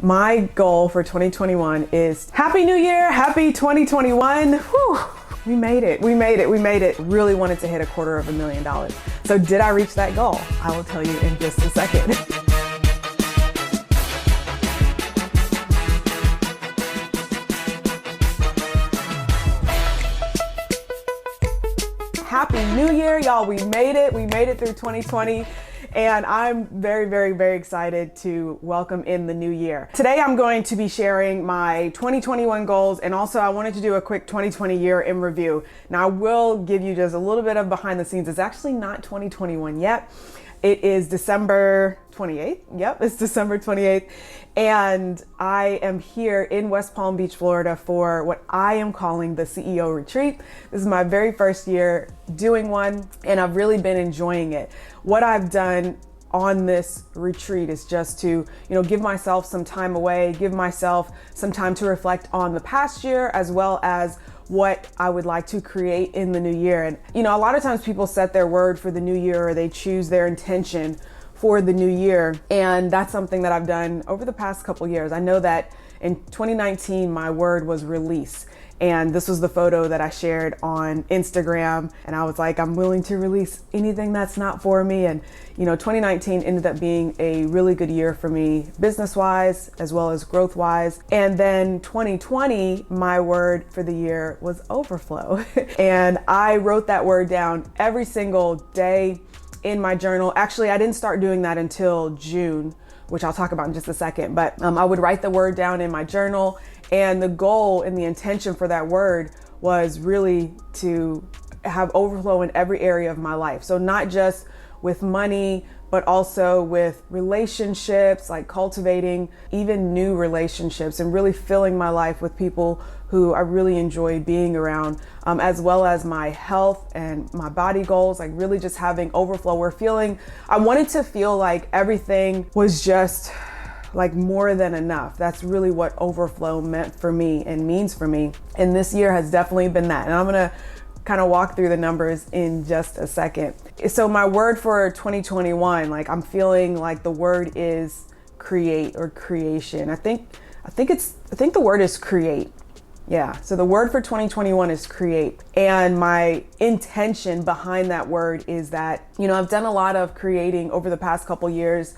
My goal for 2021 is Happy New Year, Happy 2021. Whew. We made it. Really wanted to hit $250,000. So did I reach that goal? I will tell you in just a second. Happy New Year, y'all. We made it. We made it through 2020. And I'm very excited to welcome in the new year. Today, I'm going to be sharing my 2021 goals, and also I wanted to do a quick 2020 year in review. Now, I will give you just a little bit of behind the scenes. It's actually not 2021 yet. It is December 28th. Yep, it's December 28th. And I am here in West Palm Beach, Florida for what I am calling the CEO retreat. This is my very first year doing one, and I've really been enjoying it. What I've done on this retreat is just to, give myself some time away, give myself some time to reflect on the past year, as well as what I would like to create in the new year. And, a lot of times people set their word for the new year, or they choose their intention for the new year. And that's something that I've done over the past couple years. I know that in 2019, my word was release. And this was the photo that I shared on Instagram. And I was like, I'm willing to release anything that's not for me. And, 2019 ended up being a really good year for me, business-wise, as well as growth-wise. And then 2020, my word for the year was overflow. And I wrote that word down every single day in my journal. Actually, I didn't start doing that until June, which I'll talk about in just a second. But I would write the word down in my journal. And the goal and the intention for that word was really to have overflow in every area of my life. So not just with money, but also with relationships, like cultivating even new relationships and really filling my life with people who I really enjoy being around, as well as my health and my body goals, like really just having overflow. I wanted to feel like everything was just like more than enough. That's really what overflow meant for me and means for me. And this year has definitely been that. And I'm gonna kind of walk through the numbers in just a second. So my word for 2021, like I'm feeling like the word is create or creation. I think the word is create. Yeah, so the word for 2021 is create. And my intention behind that word is that, I've done a lot of creating over the past couple years,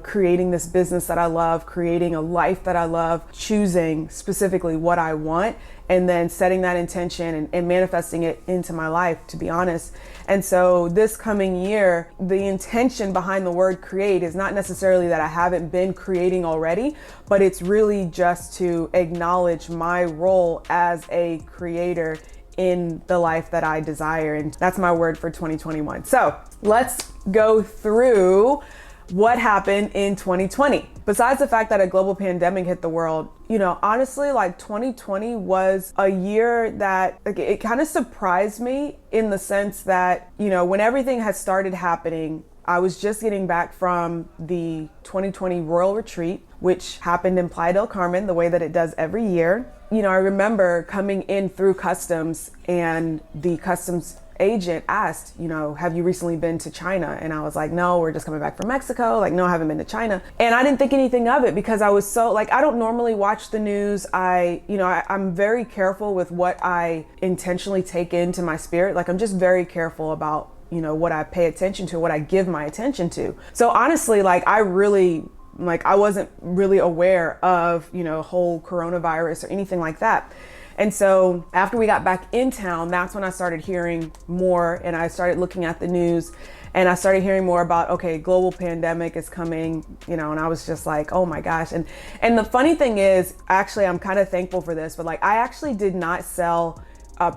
creating this business that I love, creating a life that I love, choosing specifically what I want, and then setting that intention and manifesting it into my life, to be honest. And so this coming year, the intention behind the word create is not necessarily that I haven't been creating already, but it's really just to acknowledge my role as a creator in the life that I desire. And that's my word for 2021. So let's go through what happened in 2020. Besides the fact that a global pandemic hit the world, honestly, like 2020 was a year that it kind of surprised me in the sense that, when everything had started happening, I was just getting back from the 2020 Royal Retreat, which happened in Playa del Carmen, the way that it does every year. I remember coming in through customs, and the customs agent asked, have you recently been to China? And I was like, no, we're just coming back from Mexico. Like, no, I haven't been to China. And I didn't think anything of it because I was so I don't normally watch the news. I'm very careful with what I intentionally take into my spirit. Like, I'm just very careful about, what I pay attention to, what I give my attention to. So honestly, I wasn't really aware of, whole coronavirus or anything like that. And so after we got back in town, that's when I started hearing more, and I started looking at the news, and I started hearing more about, okay, global pandemic is coming, and I was just like, oh my gosh. And the funny thing is, actually, I'm kind of thankful for this, but I actually did not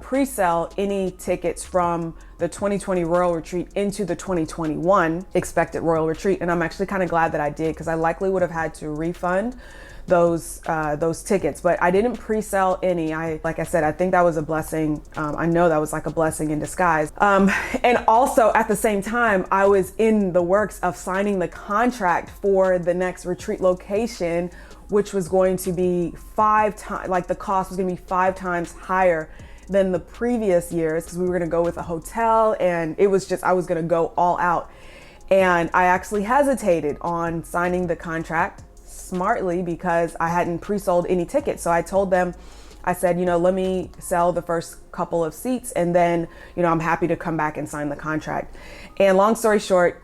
pre-sell any tickets from the 2020 Royal Retreat into the 2021 expected Royal Retreat. And I'm actually kind of glad that I did, because I likely would have had to refund those tickets, but I didn't pre-sell any. Like I said, I think that was a blessing. I know that was like a blessing in disguise. And also at the same time, I was in the works of signing the contract for the next retreat location, which was going to be 5 times, the cost was going to be 5 times higher than the previous years, because we were going to go with a hotel, and it was just, I was going to go all out. And I actually hesitated on signing the contract, smartly because I hadn't pre-sold any tickets. So I told them, I said, let me sell the first couple of seats and then, I'm happy to come back and sign the contract. And long story short,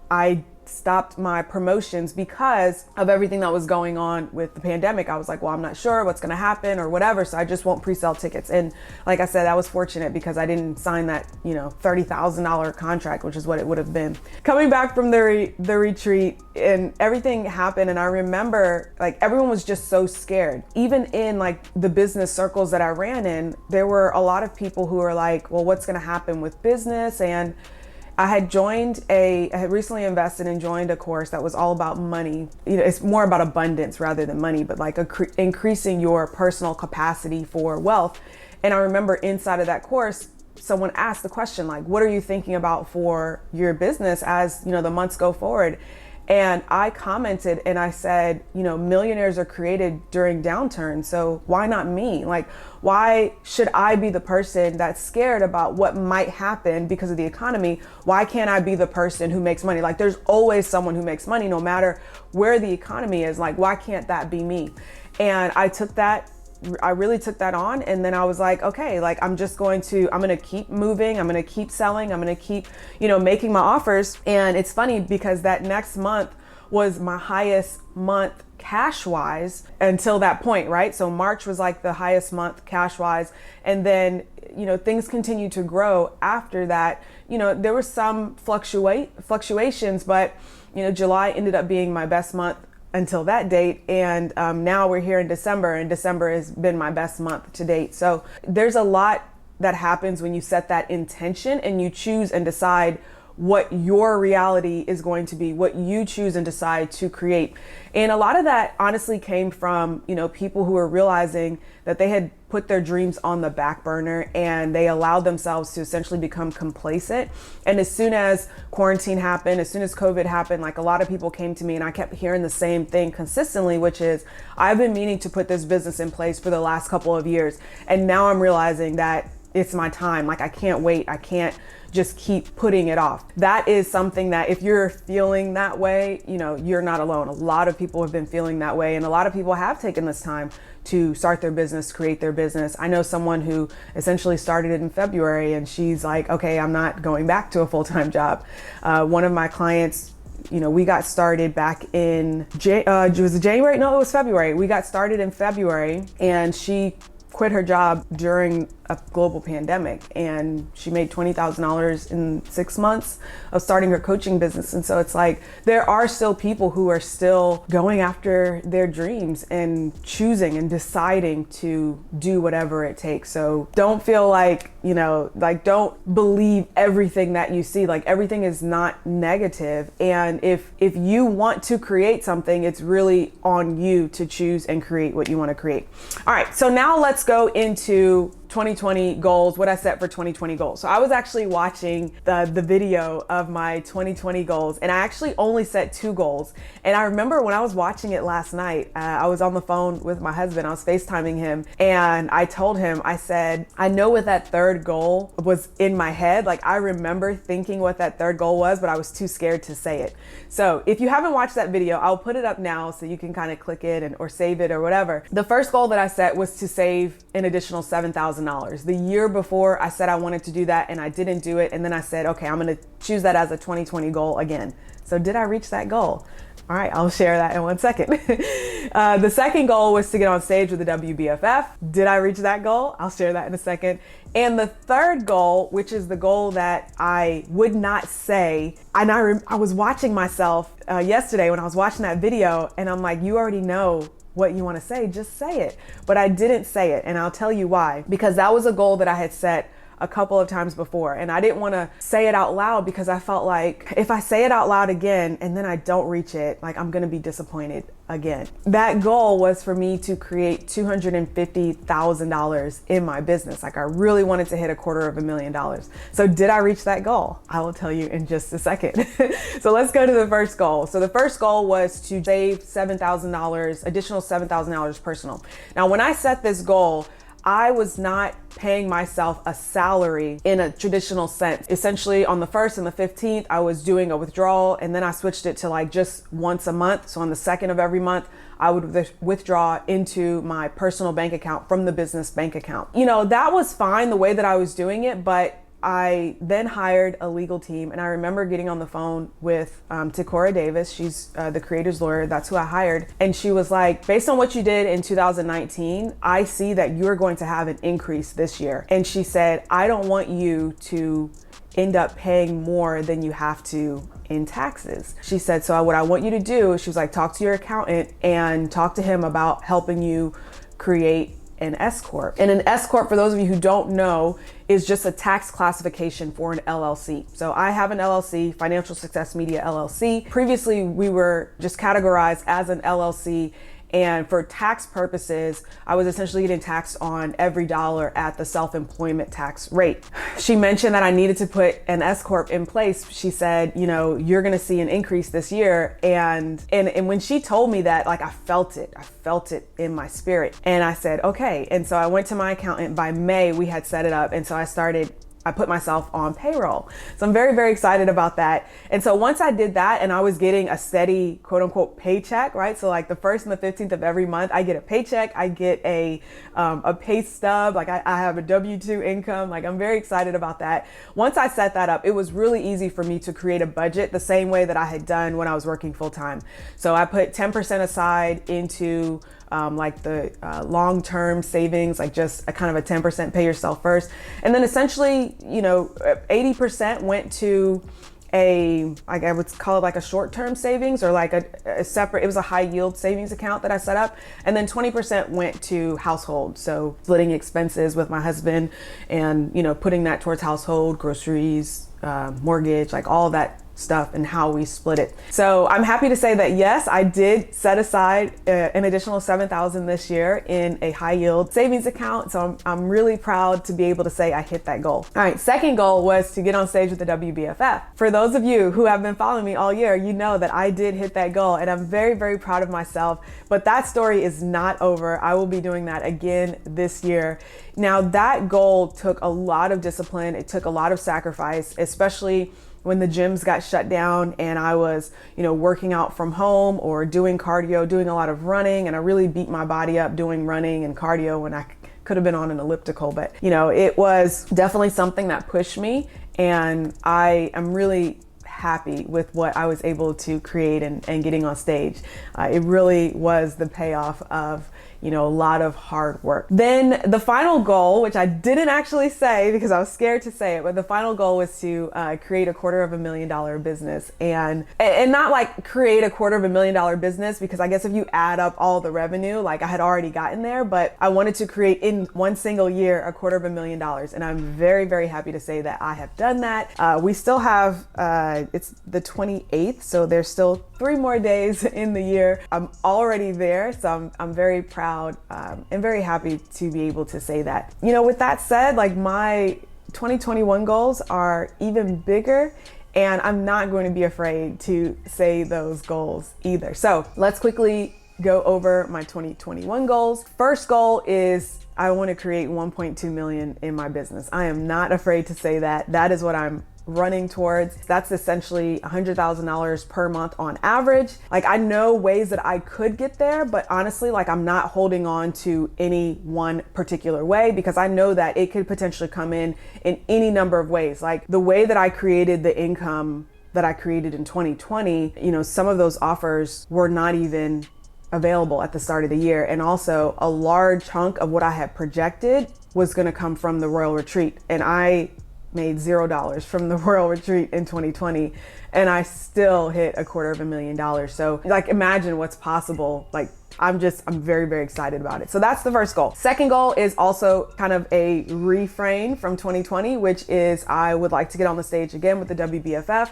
I stopped my promotions because of everything that was going on with the pandemic. I was like, well, I'm not sure what's going to happen or whatever, so I just won't pre-sell tickets. And like I said, I was fortunate because I didn't sign that, $30,000 contract, which is what it would have been. Coming back from the retreat and everything happened, and I remember like everyone was just so scared. Even in like the business circles that I ran in, there were a lot of people who were like, well, what's going to happen with business? And I had recently invested and joined a course that was all about money. It's more about abundance rather than money, but like increasing your personal capacity for wealth. And I remember inside of that course, someone asked the question, like, what are you thinking about for your business as, the months go forward? And I commented and I said, millionaires are created during downturns. So why not me? Like, why should I be the person that's scared about what might happen because of the economy? Why can't I be the person who makes money? Like, there's always someone who makes money no matter where the economy is. Like, why can't that be me? And I really took that on. And then I was like, okay, like I'm going to keep moving. I'm going to keep selling. I'm going to keep, making my offers. And it's funny because that next month was my highest month cash wise until that point, right? So March was like the highest month cash wise. And then, things continued to grow after that. There were some fluctuations, but, July ended up being my best month until that date. And now we're here in December, and December has been my best month to date. So there's a lot that happens when you set that intention and you choose and decide what your reality is going to be, what you choose and decide to create. And a lot of that honestly came from, people who are realizing that they had put their dreams on the back burner and they allowed themselves to essentially become complacent. And as soon as quarantine happened, as soon as COVID happened, like a lot of people came to me and I kept hearing the same thing consistently, which is I've been meaning to put this business in place for the last couple of years. And now I'm realizing that it's my time. Like I can't wait. I can't just keep putting it off. That is something that if you're feeling that way, you're not alone. A lot of people have been feeling that way. And a lot of people have taken this time to start their business, create their business. I know someone who essentially started it in February and she's like, okay, I'm not going back to a full-time job. One of my clients, we got started back in, was it January? No, it was February. We got started in February and she quit her job during a global pandemic, and she made $20,000 in 6 months of starting her coaching business. And so it's like there are still people who are still going after their dreams and choosing and deciding to do whatever it takes. So don't feel like, don't believe everything that you see. Like everything is not negative. And if you want to create something, it's really on you to choose and create what you want to create. All right, so now let's go into 2020 goals, what I set for 2020 goals. So I was actually watching the video of my 2020 goals, and I actually only set 2 goals. And I remember when I was watching it last night, I was on the phone with my husband, I was FaceTiming him, and I told him, I said, I know what that third goal was in my head. Like I remember thinking what that third goal was, but I was too scared to say it. So if you haven't watched that video, I'll put it up now so you can kind of click it or save it or whatever. The first goal that I set was to save an additional $7,000. The year before I said I wanted to do that and I didn't do it. And then I said, okay, I'm going to choose that as a 2020 goal again. So did I reach that goal? All right, I'll share that in 1 second. The second goal was to get on stage with the WBFF. Did I reach that goal? I'll share that in a second. And the third goal, which is the goal that I would not say, and I was watching myself yesterday when I was watching that video, and I'm like, you already know what you want to say, just say it. But I didn't say it, and I'll tell you why. Because that was a goal that I had set a couple of times before, and I didn't want to say it out loud because I felt like if I say it out loud again and then I don't reach it, like I'm going to be disappointed again. That goal was for me to create $250,000 in my business. Like I really wanted to hit $250,000. So did I reach that goal? I will tell you in just a second. So let's go to the first goal. So the first goal was to save $7,000, additional $7,000 personal. Now, when I set this goal, I was not paying myself a salary in a traditional sense. Essentially on the 1st and the 15th, I was doing a withdrawal, and then I switched it to like just once a month. So on the 2nd of every month, I would withdraw into my personal bank account from the business bank account. You know, that was fine the way that I was doing it, but I then hired a legal team, and I remember getting on the phone with Takora Davis. She's the creator's lawyer. That's who I hired. And she was like, based on what you did in 2019, I see that you're going to have an increase this year. And she said, I don't want you to end up paying more than you have to in taxes. She said, so what I want you to do, she was like, talk to your accountant and talk to him about helping you create an S Corp. And an S Corp, for those of you who don't know, is just a tax classification for an LLC. So I have an LLC, Financial Success Media LLC. Previously, we were just categorized as an LLC. And for tax purposes, I was essentially getting taxed on every dollar at the self-employment tax rate. She mentioned that I needed to put an S Corp in place. She said, you know, you're gonna see an increase this year. And when she told me that, like, I felt it in my spirit. And I said, okay. And so I went to my accountant. By May, we had set it up. And so I put myself on payroll. So I'm very, very excited about that. And so once I did that and I was getting a steady quote unquote paycheck, right? So like the 1st and the 15th of every month, I get a paycheck, I get a pay stub, like I have a W-2 income. Like I'm very excited about that. Once I set that up, it was really easy for me to create a budget the same way that I had done when I was working full time. So I put 10% aside into like the long-term savings, like just a kind of a 10% pay yourself first. And then essentially, you know, 80% went to like I would call it like a short-term savings, or like a separate, it was a high yield savings account that I set up. And then 20% went to household. So splitting expenses with my husband and, you know, putting that towards household, groceries, mortgage, like all of that stuff and how we split it. So I'm happy to say that yes, I did set aside an additional $7,000 this year in a high yield savings account. So I'm really proud to be able to say I hit that goal. All right, second goal was to get on stage with the WBFF. For those of you who have been following me all year, you know that I did hit that goal, and I'm very, very proud of myself. But that story is not over. I will be doing that again this year. Now, that goal took a lot of discipline. It took a lot of sacrifice, especially when the gyms got shut down and I was, you know, working out from home or doing cardio, doing a lot of running. And I really beat my body up doing running and cardio when I could have been on an elliptical. But, you know, it was definitely something that pushed me. And I am really happy with what I was able to create and getting on stage. It really was the payoff of, you know, a lot of hard work. Then the final goal, which I didn't actually say because I was scared to say it, but the final goal was to create a $250,000 business, and not like create a $250,000 business, because I guess if you add up all the revenue, like I had already gotten there, but I wanted to create in one single year a $250,000. And I'm very, very happy to say that I have done that. We still have, it's the 28th, so there's still 3 more days in the year. I'm already there, so I'm very proud and very happy to be able to say that. You know, with that said, like my 2021 goals are even bigger, and I'm not going to be afraid to say those goals either. So let's quickly go over my 2021 goals. First goal is I want to create 1.2 million in my business. I am not afraid to say that. That is what I'm running towards. That's essentially $100,000 per month on average. Like I know ways that I could get there, but honestly, like I'm not holding on to any one particular way, because I know that it could potentially come in any number of ways. Like the way that I created the income that I created in 2020, you know, some of those offers were not even available at the start of the year. And also a large chunk of what I had projected was going to come from the Royal Retreat. And I made $0 from the Royal Retreat in 2020, and I still hit a $250,000. So like imagine what's possible. Like I'm very, very excited about it. So that's the first goal. Second goal is also kind of a refrain from 2020, which is I would like to get on the stage again with the WBFF.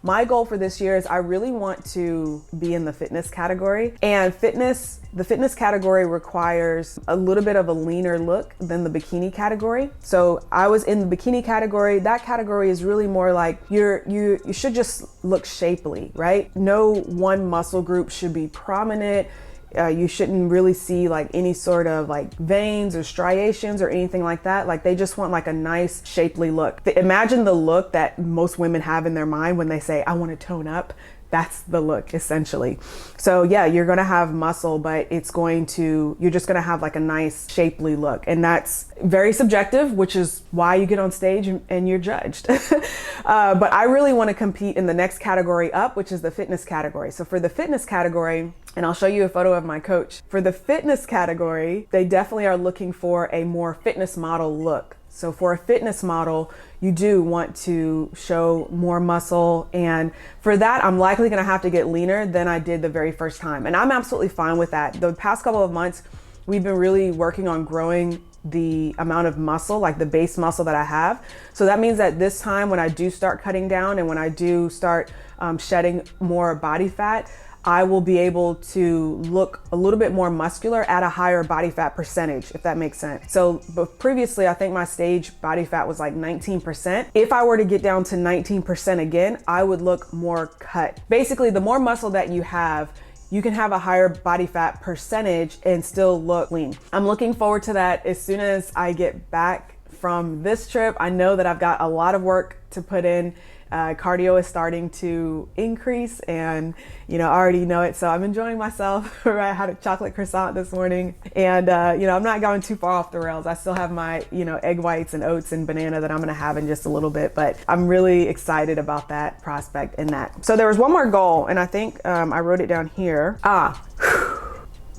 My goal for this year is I really want to be in the fitness category, and the fitness category requires a little bit of a leaner look than the bikini category. So I was in the bikini category. That category is really more like you should just look shapely, right? No one muscle group should be prominent. You shouldn't really see like any sort of like veins or striations or anything like that. Like they just want like a nice shapely look. Imagine the look that most women have in their mind when they say, I want to tone up. That's the look essentially. So yeah, you're gonna have muscle, but you're just gonna have like a nice shapely look. And that's very subjective, which is why you get on stage and you're judged. But I really wanna compete in the next category up, which is the fitness category. So for the fitness category, and I'll show you a photo of my coach. For the fitness category, they definitely are looking for a more fitness model look. So for a fitness model, you do want to show more muscle. And for that, I'm likely gonna have to get leaner than I did the very first time. And I'm absolutely fine with that. The past couple of months, we've been really working on growing the amount of muscle, like the base muscle that I have. So that means that this time when I do start cutting down and when I do start shedding more body fat, I will be able to look a little bit more muscular at a higher body fat percentage, if that makes sense. So, but previously, I think my stage body fat was like 19%. If I were to get down to 19% again, I would look more cut. Basically, the more muscle that you can have a higher body fat percentage and still look lean. I'm looking forward to that as soon as I get back from this trip. I know that I've got a lot of work to put in. Cardio is starting to increase and, I already know it. So I'm enjoying myself. I had a chocolate croissant this morning and, I'm not going too far off the rails. I still have my, egg whites and oats and banana that I'm going to have in just a little bit, but I'm really excited about that prospect and that. So there was one more goal and I think I wrote it down here.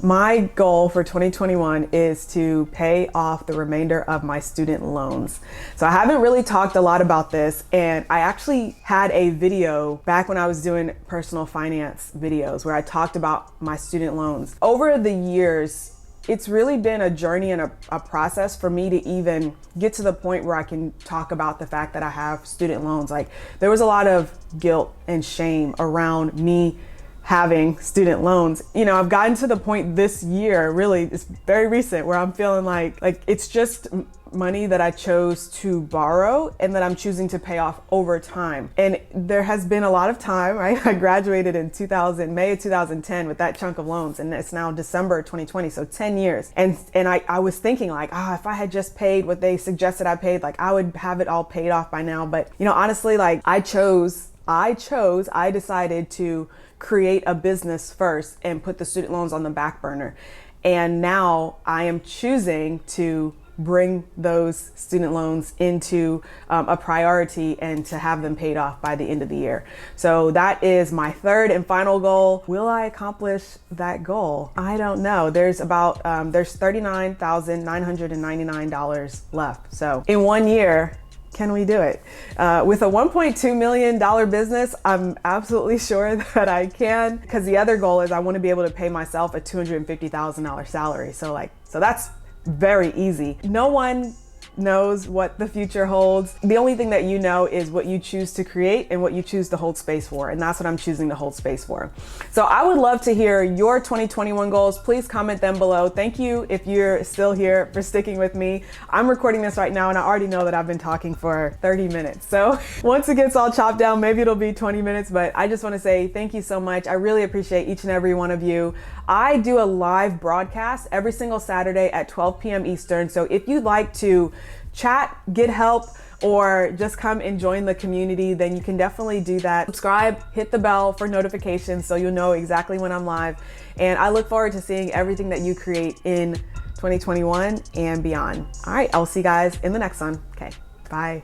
My goal for 2021 is to pay off the remainder of my student loans. So I haven't really talked a lot about this, and I actually had a video back when I was doing personal finance videos where I talked about my student loans. Over the years, it's really been a journey and a process for me to even get to the point where I can talk about the fact that I have student loans. Like there was a lot of guilt and shame around me having student loans. I've gotten to the point this year, really, it's very recent, where I'm feeling like it's just money that I chose to borrow and that I'm choosing to pay off over time. And there has been a lot of time, right? I graduated in May of 2010 with that chunk of loans, and it's now December 2020, so 10 years. And I was thinking like, if I had just paid what they suggested I paid, like I would have it all paid off by now. But honestly, like I decided to create a business first and put the student loans on the back burner. And now I am choosing to bring those student loans into a priority and to have them paid off by the end of the year. So that is my third and final goal. Will I accomplish that goal? I don't know. There's $39,999 left. So in 1 year, can we do it? With a $1.2 million business, I'm absolutely sure that I can, because the other goal is I want to be able to pay myself a $250,000 salary. So that's very easy. No one knows what the future holds. The only thing that you know is what you choose to create and what you choose to hold space for. And that's what I'm choosing to hold space for. So I would love to hear your 2021 goals. Please comment them below. Thank you if you're still here for sticking with me. I'm recording this right now and I already know that I've been talking for 30 minutes. So once it gets all chopped down, maybe it'll be 20 minutes, but I just want to say thank you so much. I really appreciate each and every one of you. I do a live broadcast every single Saturday at 12 p.m. Eastern. So if you'd like to chat, get help, or just come and join the community, then you can definitely do that. Subscribe, hit the bell for notifications so you'll know exactly when I'm live. And I look forward to seeing everything that you create in 2021 and beyond. All right, I'll see you guys in the next one. Okay, bye.